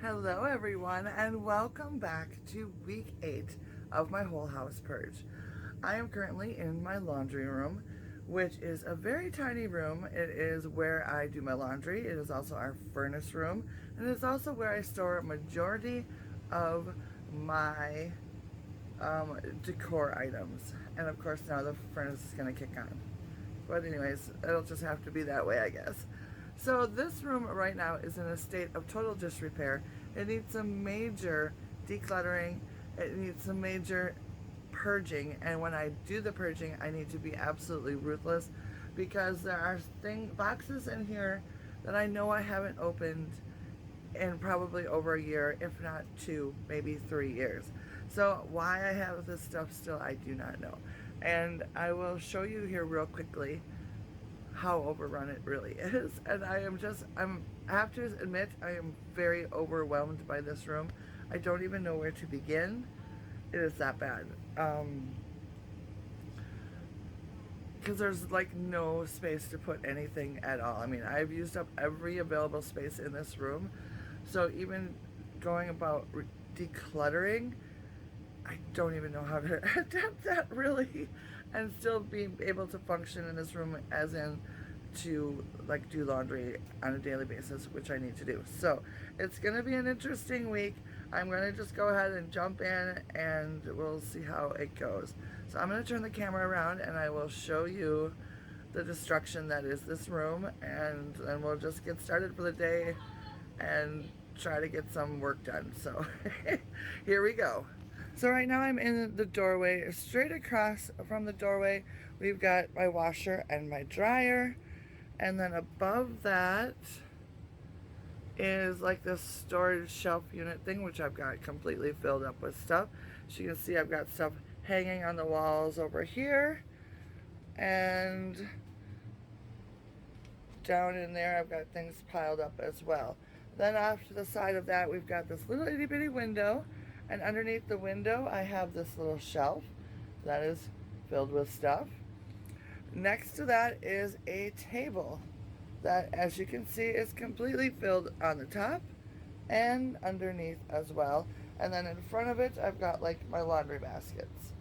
Hello everyone and welcome back to week 8 of my Whole House Purge. I am currently in my laundry room, which is a very tiny room. It is where I do my laundry. It is also our furnace room, and it is also where I store a majority of my decor items. And of course now the furnace is going to kick on. But anyways, it'll just have to be that way, I guess. So this room right now is in a state of total disrepair. It needs some major decluttering. It needs some major purging. And when I do the purging, I need to be absolutely ruthless because there are boxes in here that I know I haven't opened in probably over a year, if not 2, maybe 3 years. So why I have this stuff still, I do not know. And I will show you here real quickly how overrun it really is. And I have to admit, I am very overwhelmed by this room. I don't even know where to begin. It is that bad. Because there's like no space to put anything at all. I mean, I've used up every available space in this room. So even going about decluttering, I don't even know how to attempt that really, and still be able to function in this room as in to like do laundry on a daily basis, which I need to do. So it's gonna be an interesting week. I'm gonna just go ahead and jump in and we'll see how it goes. So I'm gonna turn the camera around and I will show you the destruction that is this room, and then we'll just get started for the day and try to get some work done. So here we go. So right now I'm in the doorway. Straight across from the doorway, we've got my washer and my dryer. And then above that is like this storage shelf unit thing, which I've got completely filled up with stuff. As you can see, I've got stuff hanging on the walls over here. And down in there, I've got things piled up as well. Then off to the side of that, we've got this little itty bitty window. And underneath the window, I have this little shelf that is filled with stuff. Next to that is a table that, as you can see, is completely filled on the top and underneath as well. And then in front of it, I've got like my laundry baskets.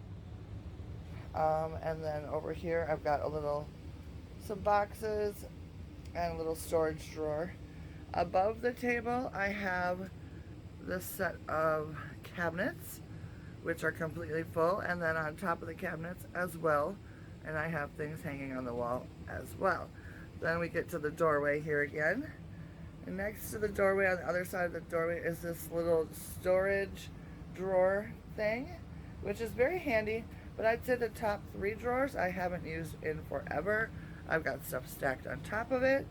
And then over here, I've got some boxes and a little storage drawer. Above the table, I have this set of cabinets, which are completely full, and then on top of the cabinets as well, and I have things hanging on the wall as well. Then we get to the doorway here again, and next to the doorway on the other side of the doorway is this little storage drawer thing, which is very handy, but I'd say the top 3 drawers I haven't used in forever. I've got stuff stacked on top of it.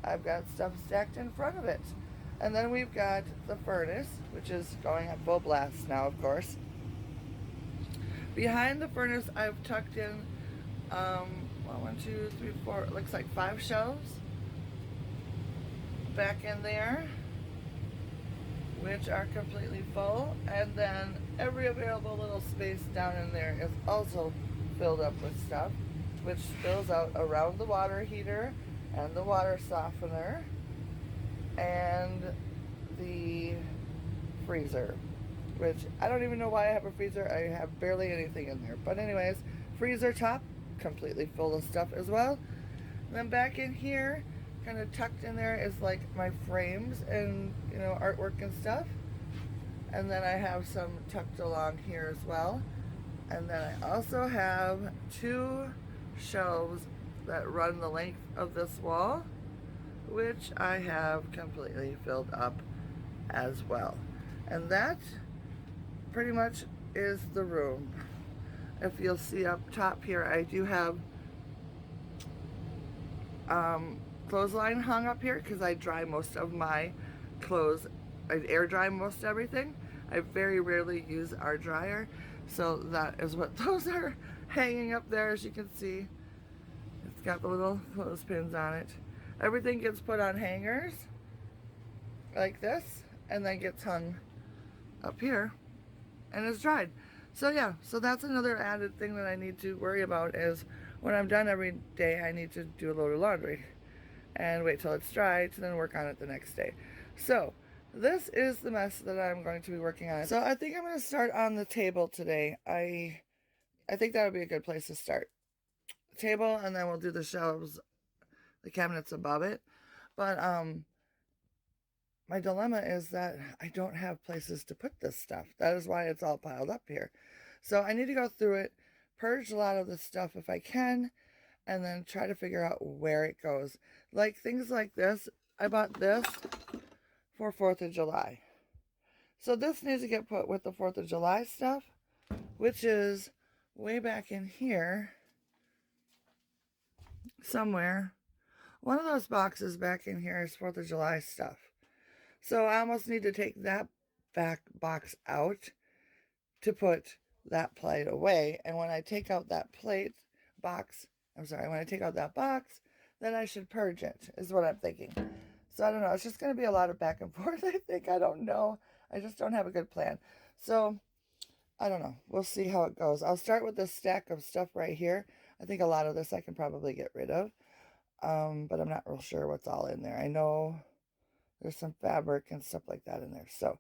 I've got stuff stacked in front of it. And then we've got the furnace, which is going at full blast now, of course. Behind the furnace, I've tucked in, 1, 2, 3, 4, it looks like 5 shelves back in there, which are completely full. And then every available little space down in there is also filled up with stuff, which spills out around the water heater and the water softener and the freezer, which I don't even know why I have a freezer. I have barely anything in there. But anyways, freezer top, completely full of stuff as well. And then back in here, kind of tucked in there, is like my frames and, artwork and stuff. And then I have some tucked along here as well. And then I also have 2 shelves that run the length of this wall, which I have completely filled up as well. And that pretty much is the room. If you'll see up top here, I do have clothesline hung up here because I dry most of my clothes. I air dry most everything. I very rarely use our dryer, so that is what those are hanging up there. As you can see, it's got the little clothespins on it. Everything gets put on hangers like this and then gets hung up here and is dried. So yeah, so that's another added thing that I need to worry about is when I'm done every day, I need to do a load of laundry and wait till it's dry to then work on it the next day. So this is the mess that I'm going to be working on. So I think I'm going to start on the table today. I think that would be a good place to start. Table, and then we'll do the shelves, the cabinets above it. But my dilemma is that I don't have places to put this stuff. That is why it's all piled up here. So I need to go through it, purge a lot of the stuff if I can, and then try to figure out where it goes. Like things like this. I bought this for 4th of July. So this needs to get put with the 4th of July stuff, which is way back in here somewhere. One of those boxes back in here is 4th of July stuff. So I almost need to take that back box out to put that plate away. And when I take out that when I take out that box, then I should purge it, is what I'm thinking. So I don't know. It's just going to be a lot of back and forth, I think. I don't know. I just don't have a good plan. So I don't know. We'll see how it goes. I'll start with this stack of stuff right here. I think a lot of this I can probably get rid of. But I'm not real sure what's all in there. I know there's some fabric and stuff like that in there. So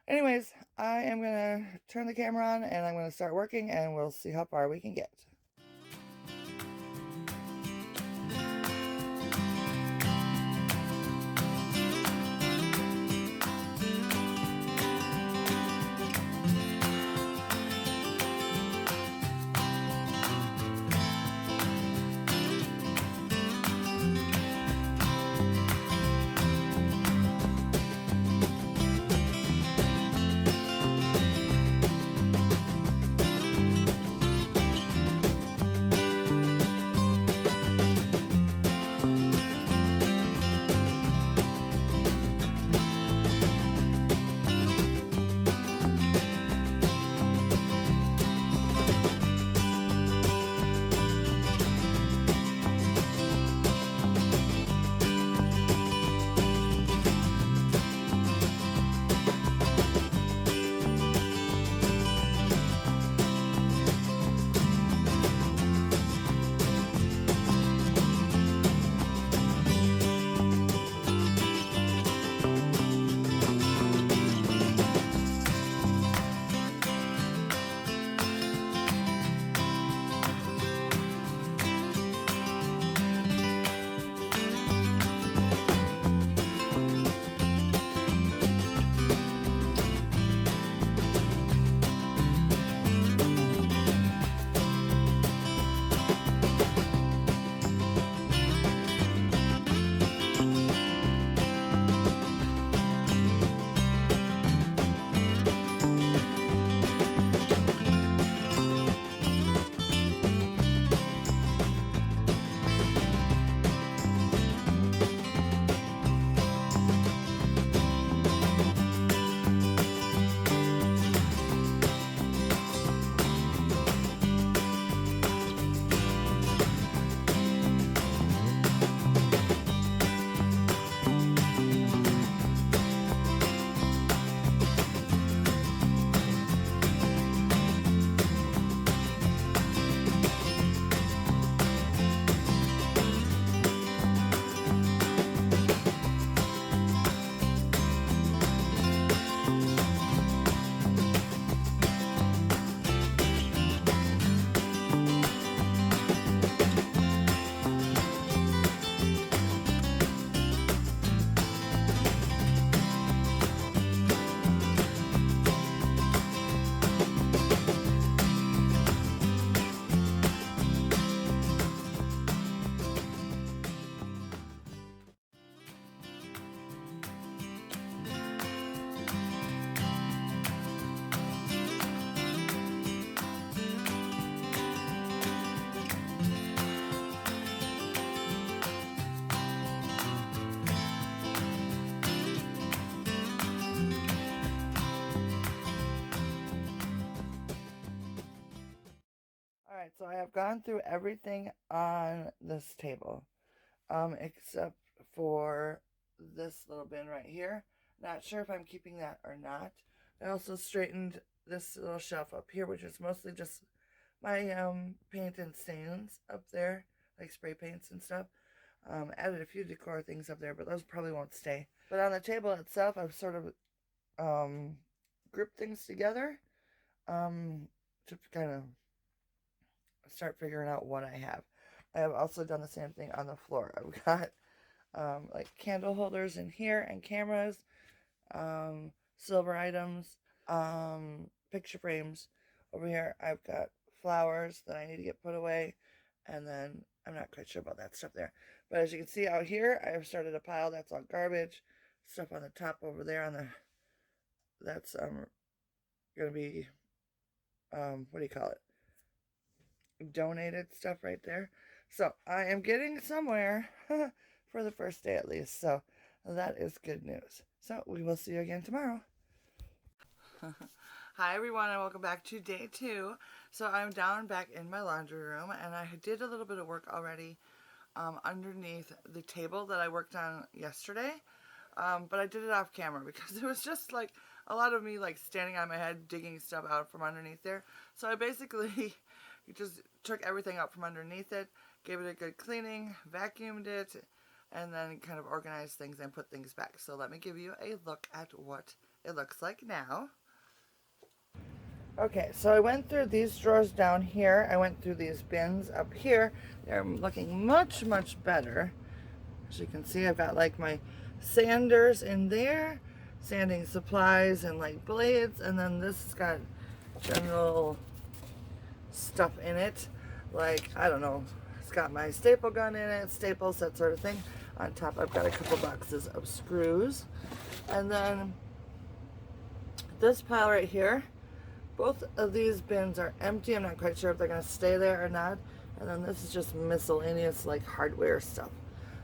anyways, I am going to turn the camera on and I'm going to start working and we'll see how far we can get. Alright, so I have gone through everything on this table, except for this little bin right here. Not sure if I'm keeping that or not. I also straightened this little shelf up here, which is mostly just my paint and stains up there, like spray paints and stuff. Added a few decor things up there, but those probably won't stay. But on the table itself, I've sort of grouped things together to kind of start figuring out what I have. I have also done the same thing on the floor. I've got like candle holders in here and cameras, silver items, picture frames. Over here, I've got flowers that I need to get put away, and then I'm not quite sure about that stuff there. But as you can see out here, I have started a pile that's all garbage. Stuff on the top over there on the that's gonna be what do you call it? Donated stuff right there. So I am getting somewhere for the first day at least. So that is good news. So we will see you again tomorrow. Hi everyone and welcome back to day 2. So I'm down back in my laundry room and I did a little bit of work already underneath the table that I worked on yesterday. But I did it off camera because it was just like a lot of me like standing on my head digging stuff out from underneath there. So I basically just took everything out from underneath it, gave it a good cleaning, vacuumed it, and then kind of organized things and put things back. So let me give you a look at what it looks like now. Okay, so I went through these drawers down here. I went through these bins up here. They're looking much, much better. As you can see, I've got like my sanders in there, sanding supplies and like blades, and then this has got general stuff in it. Like, I don't know, it's got my staple gun in it, staples, that sort of thing. On top, I've got a couple boxes of screws. And then this pile right here, both of these bins are empty. I'm not quite sure if they're going to stay there or not. And then this is just miscellaneous like hardware stuff.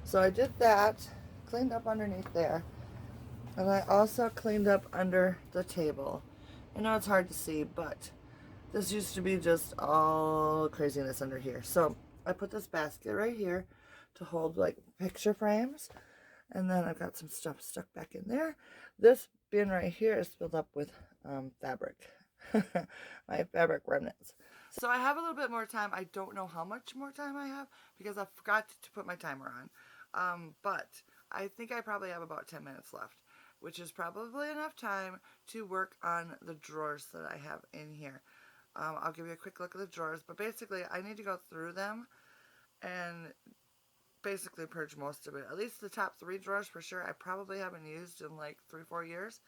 So I did that, cleaned up underneath there. And I also cleaned up under the table. I know it's hard to see, but this used to be just all craziness under here. So I put this basket right here to hold like picture frames. And then I've got some stuff stuck back in there. This bin right here is filled up with fabric. My fabric remnants. So I have a little bit more time. I don't know how much more time I have because I forgot to put my timer on. But I think I probably have about 10 minutes left, which is probably enough time to work on the drawers that I have in here. I'll give you a quick look at the drawers, but basically I need to go through them and basically purge most of it. At least the top 3 drawers for sure I probably haven't used in like 3-4 years.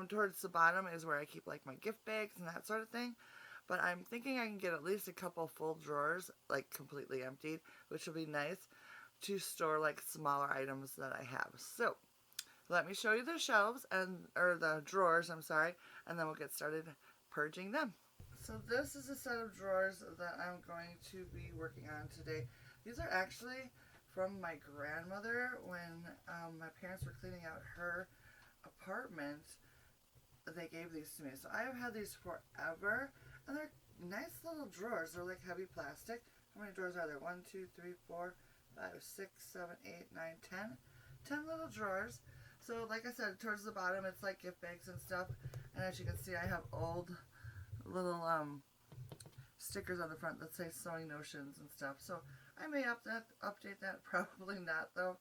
Towards the bottom is where I keep like my gift bags and that sort of thing. But I'm thinking I can get at least a couple full drawers like completely emptied, which will be nice to store like smaller items that I have. So let me show you the shelves or the drawers, I'm sorry, and then we'll get started purging them. So this is a set of drawers that I'm going to be working on today. These are actually from my grandmother when my parents were cleaning out her apartment. They gave these to me. So I have had these forever, and they're nice little drawers. They're like heavy plastic. How many drawers are there? 1, 2, 3, 4, 5, 6, 7, 8, 9, 10. 10 little drawers. So like I said, towards the bottom it's like gift bags and stuff. And as you can see, I have old little stickers on the front that say sewing notions and stuff. So I may update that, probably not though.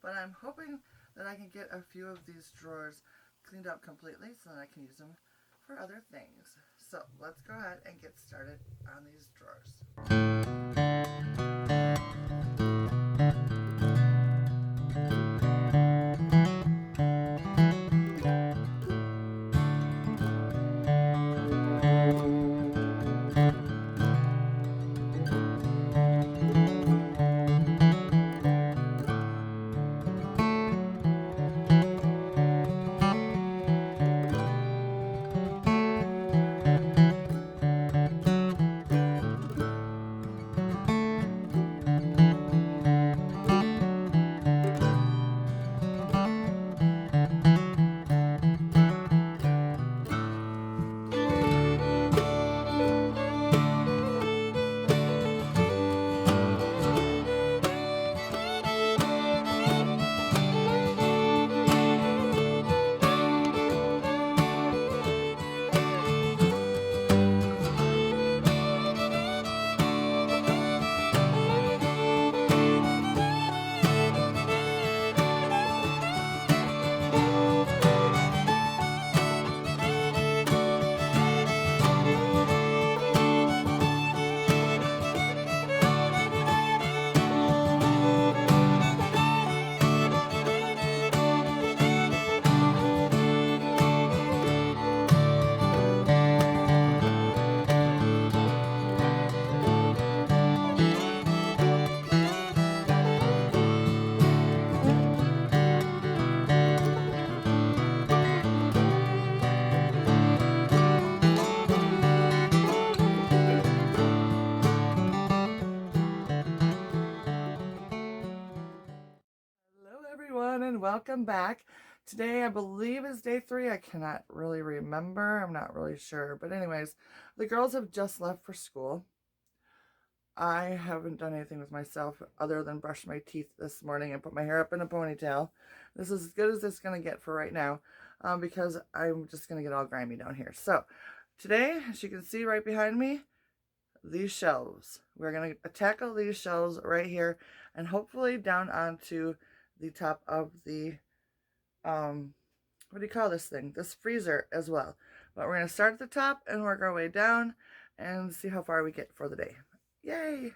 But I'm hoping that I can get a few of these drawers cleaned up completely so that I can use them for other things. So let's go ahead and get started on these drawers. welcome back. Today I believe is day 3. I cannot really remember. I'm not really sure. But anyways, the girls have just left for school. I haven't done anything with myself other than brush my teeth this morning and put my hair up in a ponytail. This is as good as it's going to get for right now because I'm just going to get all grimy down here. So today, as you can see right behind me, these shelves. We're going to tackle these shelves right here and hopefully down onto the top of the, what do you call this thing? This freezer as well. But we're going to start at the top and work our way down and see how far we get for the day. Yay!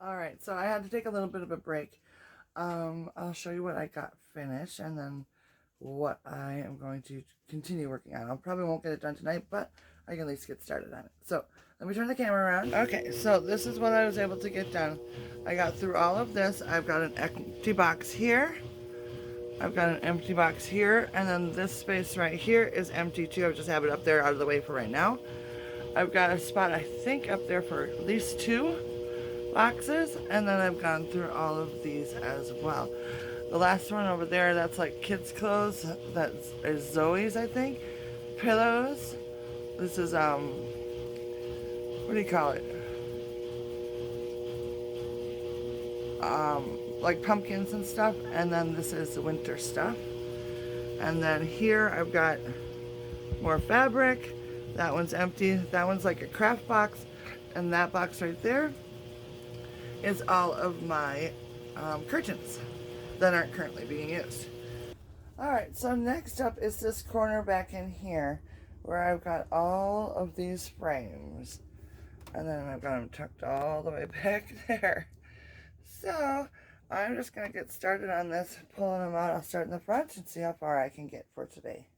Alright, so I had to take a little bit of a break. I'll show you what I got finished and then what I am going to continue working on. I probably won't get it done tonight, but I can at least get started on it. So let me turn the camera around. Okay, so this is what I was able to get done. I got through all of this. I've got an empty box here. I've got an empty box here, and then this space right here is empty too. I just have it up there out of the way for right now. I've got a spot, I think, up there for at least 2 boxes, and then I've gone through all of these as well. The last one over there, that's like kids' clothes. That is Zoe's, I think. Pillows. This is, what do you call it? Like pumpkins and stuff. And then this is the winter stuff. And then here I've got more fabric. That one's empty. That one's like a craft box. And that box right there is all of my curtains that aren't currently being used. Alright, so next up is this corner back in here where I've got all of these frames. And then I've got them tucked all the way back there. So I'm just going to get started on this, pulling them out. I'll start in the front and see how far I can get for today.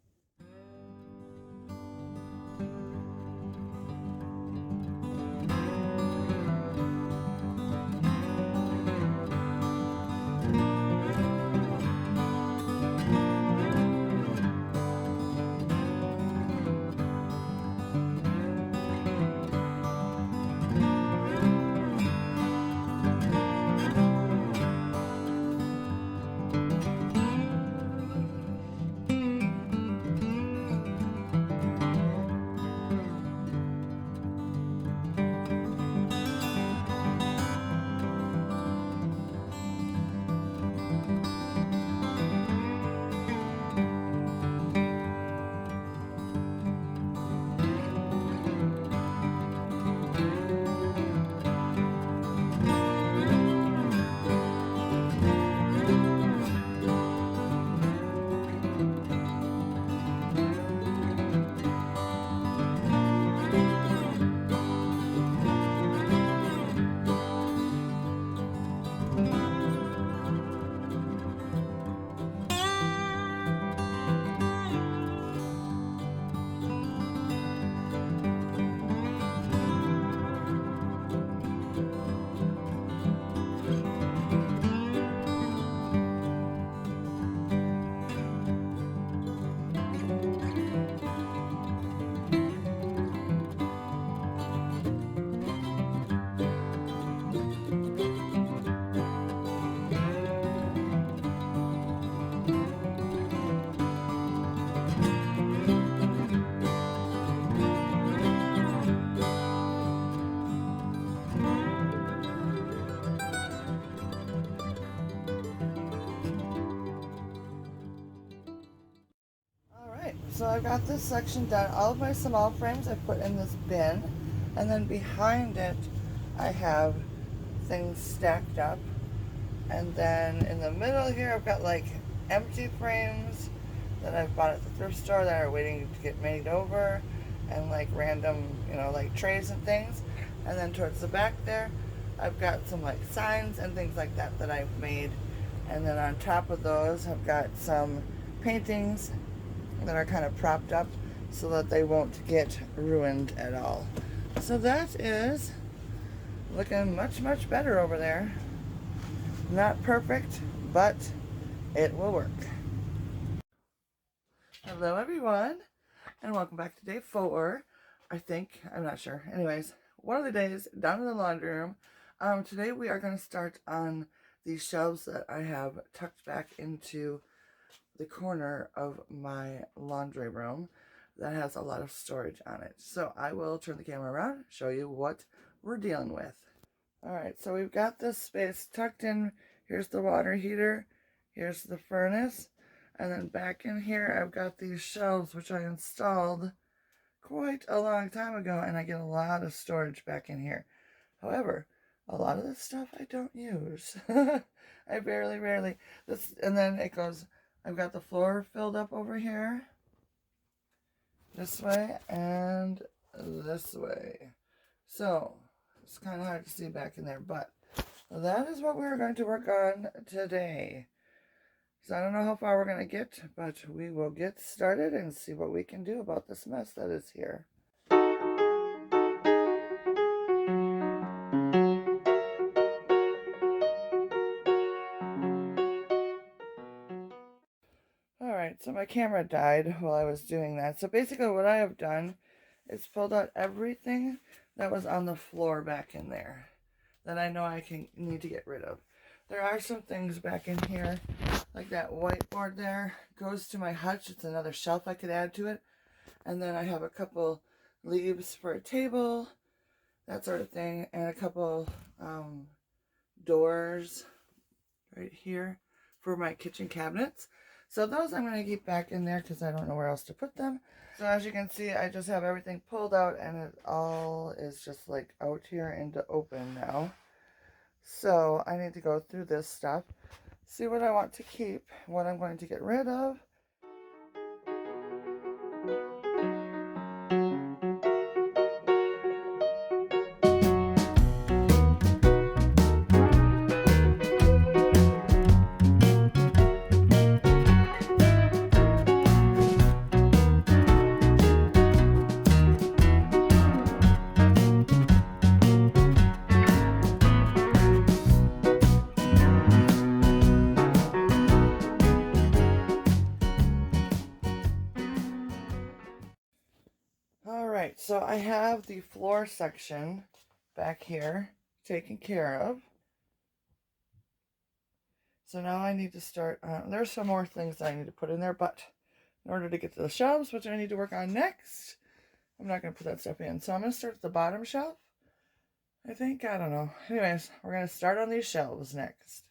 so I've got this section done. All of my small frames I put in this bin, and then behind it I have things stacked up. And then in the middle here I've got like empty frames that I've bought at the thrift store that are waiting to get made over, and like random, like trays and things. And then towards the back there I've got some like signs and things like that that I've made. And then on top of those I've got some paintings that are kind of propped up so that they won't get ruined at all. So that is looking much, much better over there. Not perfect, but it will work. Hello everyone, and welcome back to day 4. I'm not sure. Anyways, one of the days down in the laundry room. Today we are going to start on these shelves that I have tucked back into the corner of my laundry room that has a lot of storage on it. So I will turn the camera around, show you what we're dealing with. Alright, so we've got this space tucked in. Here's the water heater, here's the furnace, and then back in here I've got these shelves which I installed quite a long time ago, and I get a lot of storage back in here. However, a lot of this stuff I don't use. I rarely. And then it goes, I've got the floor filled up over here, this way and this way. So, it's kind of hard to see back in there, but that is what we're going to work on today. So I don't know how far we're going to get, but we will get started and see what we can do about this mess that is here. Alright, so my camera died while I was doing that. So basically what I have done is pulled out everything that was on the floor back in there that I know I need to get rid of. There are some things back in here, like that whiteboard there goes to my hutch. It's another shelf I could add to it. And then I have a couple leaves for a table, that sort of thing, and a couple doors right here for my kitchen cabinets. So those I'm going to keep back in there because I don't know where else to put them. So as you can see, I just have everything pulled out, and it all is just like out here into open now. So I need to go through this stuff, see what I want to keep, what I'm going to get rid of. Alright, so I have the floor section back here taken care of. So now I need to start, there's some more things that I need to put in there, but in order to get to the shelves, which I need to work on next, I'm not going to put that stuff in. So I'm going to start at the bottom shelf, I think. I don't know. Anyways, we're going to start on these shelves next.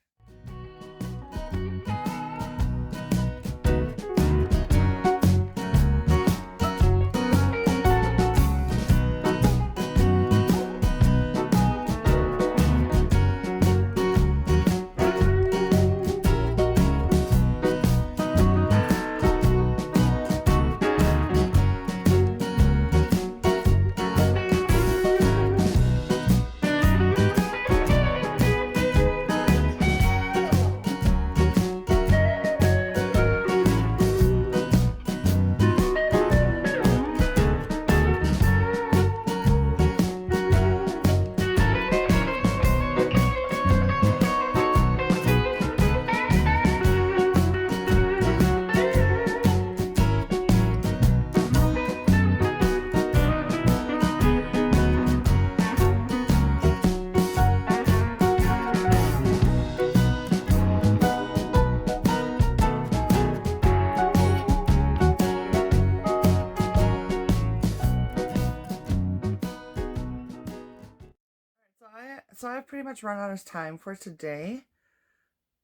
So I've pretty much run out of time for today.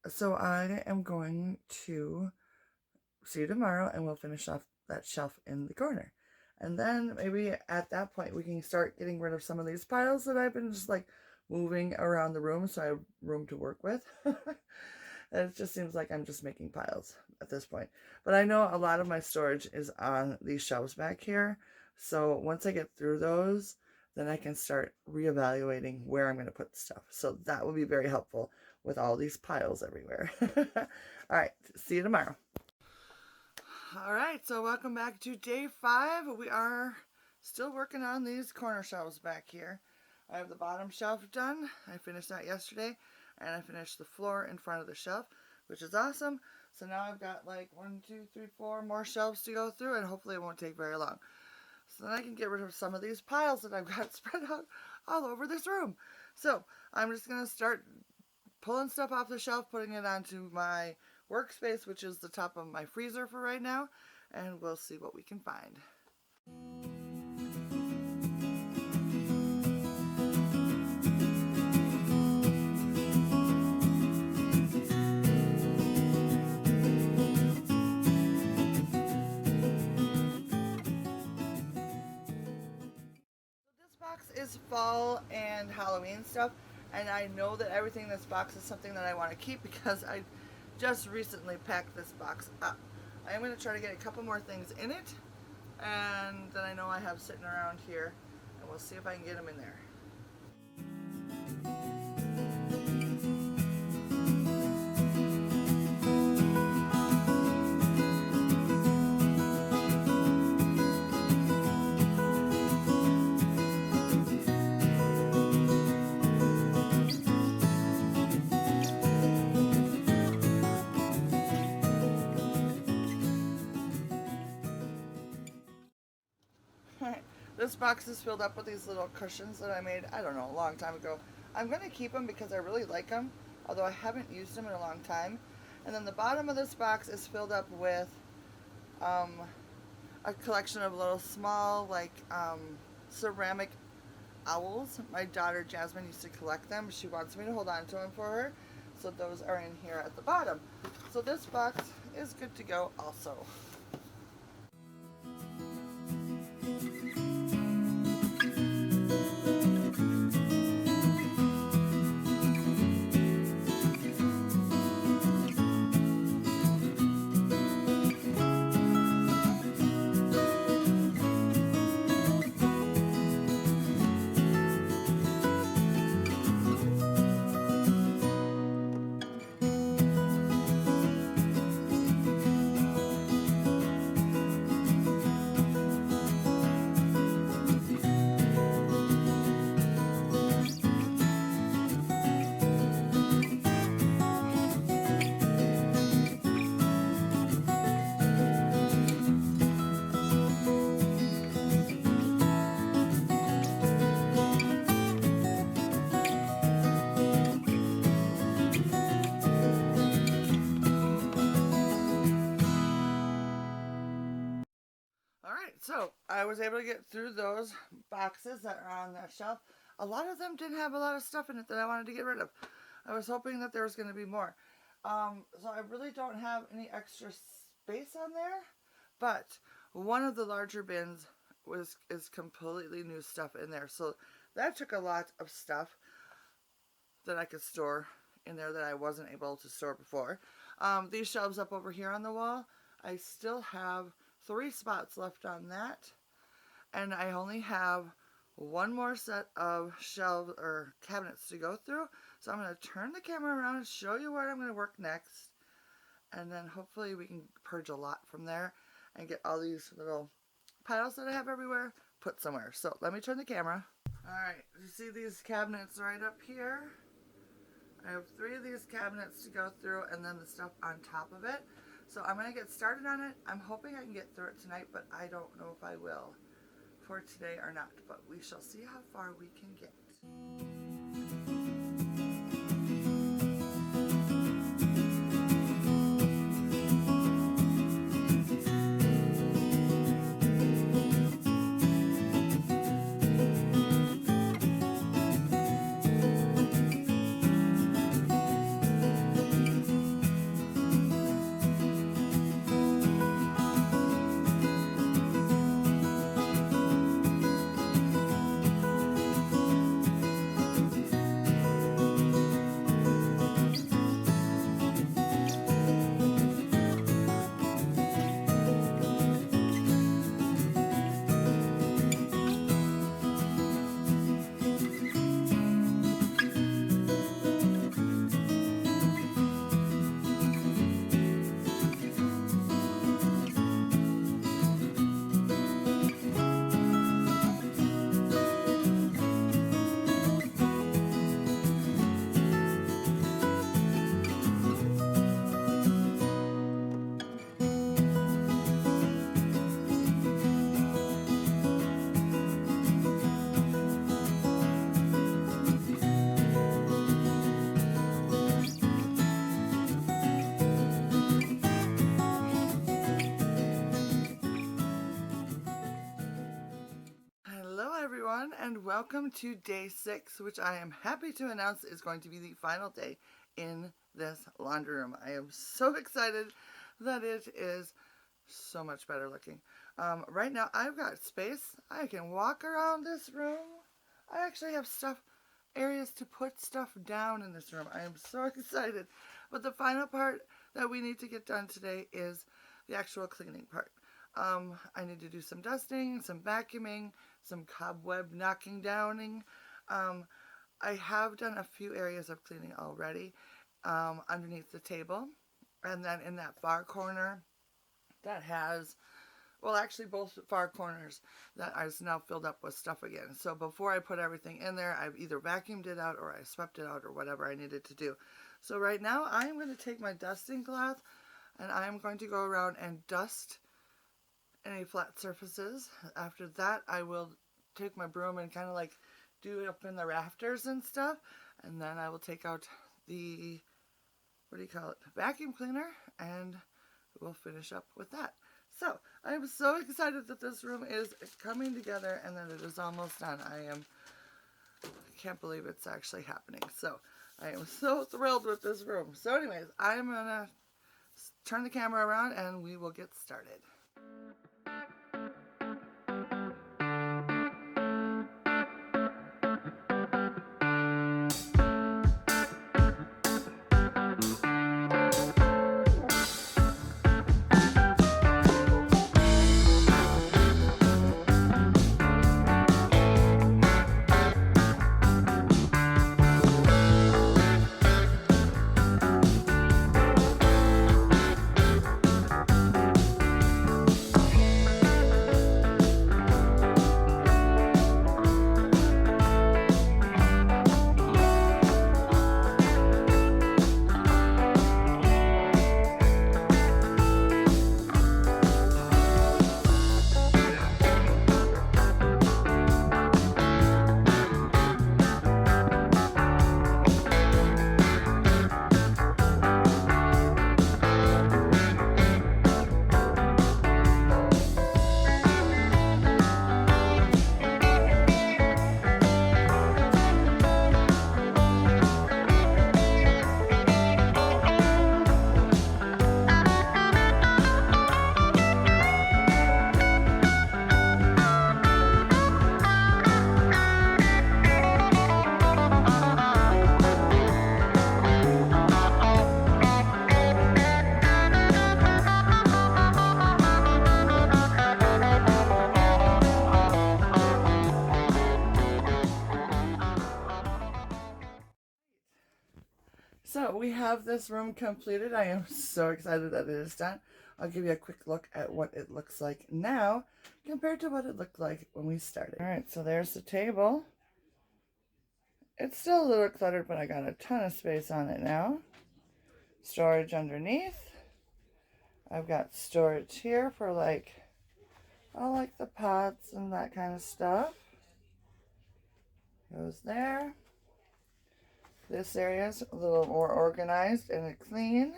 So I am going to see you tomorrow, and we'll finish off that shelf in the corner. And then maybe at that point we can start getting rid of some of these piles that I've been just like moving around the room so I have room to work with. And it just seems like I'm just making piles at this point. But I know a lot of my storage is on these shelves back here. So once I get through those, then I can start reevaluating where I'm going to put the stuff. So that will be very helpful with all these piles everywhere. All right, see you tomorrow. All right, so welcome back to day 5. We are still working on these corner shelves back here. I have the bottom shelf done. I finished that yesterday, and I finished the floor in front of the shelf, which is awesome. So now I've got like 1, 2, 3, 4 more shelves to go through, and hopefully it won't take very long. So then I can get rid of some of these piles that I've got spread out all over this room. So I'm just going to start pulling stuff off the shelf, putting it onto my workspace, which is the top of my freezer for right now, and we'll see what we can find. Is fall and Halloween stuff, and I know that everything in this box is something that I want to keep because I just recently packed this box up. I'm going to try to get a couple more things in it, and then I know I have sitting around here, and we'll see if I can get them in there. This box is filled up with these little cushions that I made, I don't know, a long time ago. I'm going to keep them because I really like them, although I haven't used them in a long time. And then the bottom of this box is filled up with a collection of little small, like, ceramic owls. My daughter Jasmine used to collect them. She wants me to hold on to them for her. So those are in here at the bottom. So this box is good to go also. So I was able to get through those boxes that are on that shelf. A lot of them didn't have a lot of stuff in it that I wanted to get rid of. I was hoping that there was going to be more. So I really don't have any extra space on there, but one of the larger bins is completely new stuff in there. So that took a lot of stuff that I could store in there that I wasn't able to store before. These shelves up over here on the wall, I still have 3 spots left on that, and I only have one more set of shelves or cabinets to go through. So I'm going to turn the camera around and show you where I'm going to work next, and then hopefully we can purge a lot from there and get all these little piles that I have everywhere put somewhere. So let me turn the camera. Alright, you see these cabinets right up here? I have 3 of these cabinets to go through, and then the stuff on top of it. So I'm going to get started on it. I'm hoping I can get through it tonight, but I don't know if I will for today or not. But we shall see how far we can get. everyone, and welcome to day 6, which I am happy to announce is going to be the final day in this laundry room. I am so excited that it is so much better looking. Right now I've got space. I can walk around this room. I actually have areas to put stuff down in this room. I am so excited. But the final part that we need to get done today is the actual cleaning part. I need to do some dusting, some vacuuming, some cobweb knocking downing. I have done a few areas of cleaning already underneath the table. And then in that far corner that has, well, actually both far corners that is now filled up with stuff again. So before I put everything in there, I've either vacuumed it out or I swept it out or whatever I needed to do. So right now I'm going to take my dusting cloth and I'm going to go around and dust any flat surfaces. After that, I will take my broom and kind of like do it up in the rafters and stuff. And then I will take out the, what do you call it, vacuum cleaner, and we'll finish up with that. So I'm so excited that this room is coming together and that it is almost done. I can't believe it's actually happening. So I am so thrilled with this room. So anyways, I'm gonna turn the camera around and we will get started. So we have this room completed. I am so excited that it is done. I'll give you a quick look at what it looks like now compared to what it looked like when we started. All right, so there's the table. It's still a little cluttered, but I got a ton of space on it now. Storage underneath. I've got storage here for like, I like the pots and that kind of stuff. Goes there. This area is a little more organized and clean.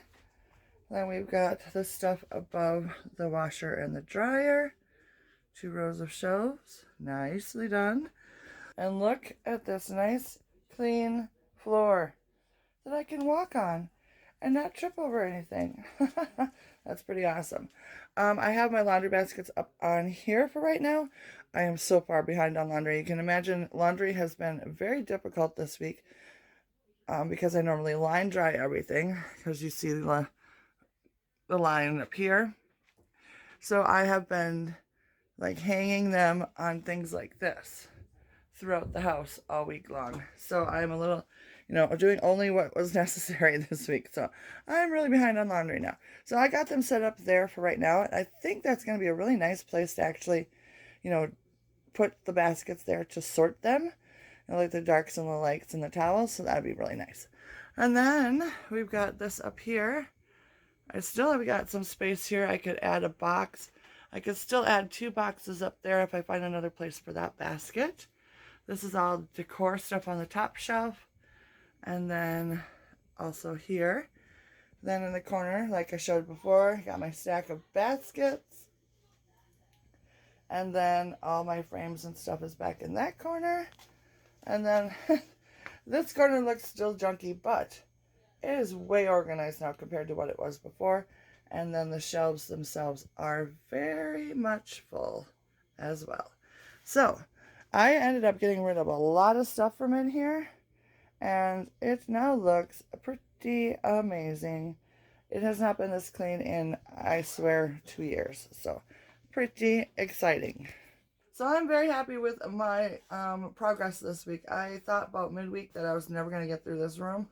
Then we've got the stuff above the washer and the dryer. 2 rows of shelves. Nicely done. And look at this nice, clean floor that I can walk on and not trip over anything. That's pretty awesome. I have my laundry baskets up on here for right now. I am so far behind on laundry. You can imagine laundry has been very difficult this week. Because I normally line dry everything, because you see the line up here. So I have been like hanging them on things like this throughout the house all week long. So I'm a little, doing only what was necessary this week. So I'm really behind on laundry now. So I got them set up there for right now. I think that's going to be a really nice place to actually, put the baskets there to sort them. Like the darks and the lights and the towels, so that'd be really nice. And then we've got this up here. I still have got some space here. I could add a box. I could still add 2 boxes up there if I find another place for that basket. This is all decor stuff on the top shelf. And then also here. Then in the corner, like I showed before, I got my stack of baskets. And then all my frames and stuff is back in that corner. And then this corner looks still junky, but it is way organized now compared to what it was before. And then the shelves themselves are very much full as well. So I ended up getting rid of a lot of stuff from in here, and it now looks pretty amazing. It has not been this clean in, I swear, 2 years. So pretty exciting. So I'm very happy with my progress this week. I thought about midweek that I was never going to get through this room.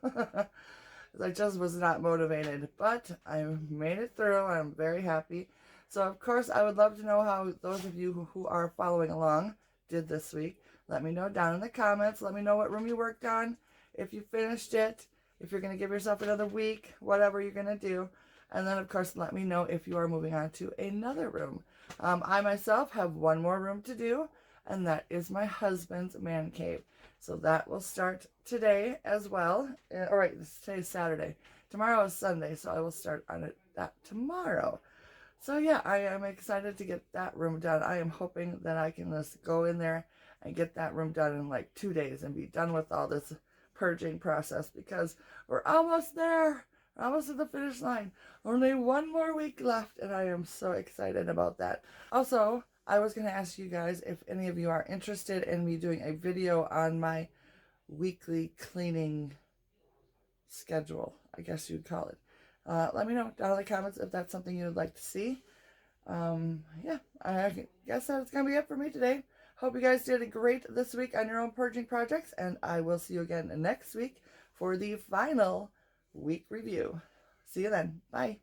I just was not motivated, but I made it through. I'm very happy. So, of course, I would love to know how those of you who are following along did this week. Let me know down in the comments. Let me know what room you worked on, if you finished it, if you're going to give yourself another week, whatever you're going to do. And then, of course, let me know if you are moving on to another room. I myself have one more room to do, and that is my husband's man cave. So that will start today as well. All right, today's Saturday. Tomorrow is Sunday, so I will start on that tomorrow. So yeah, I am excited to get that room done. I am hoping that I can just go in there and get that room done in like 2 days and be done with all this purging process, because we're almost there. We're almost at the finish line. Only one more week left, and I am so excited about that. Also, I was going to ask you guys if any of you are interested in me doing a video on my weekly cleaning schedule, I guess you'd call it. Let me know down in the comments if that's something you'd like to see. Yeah, I guess that's going to be it for me today. Hope you guys did great this week on your own purging projects, and I will see you again next week for the final week review. See you then. Bye.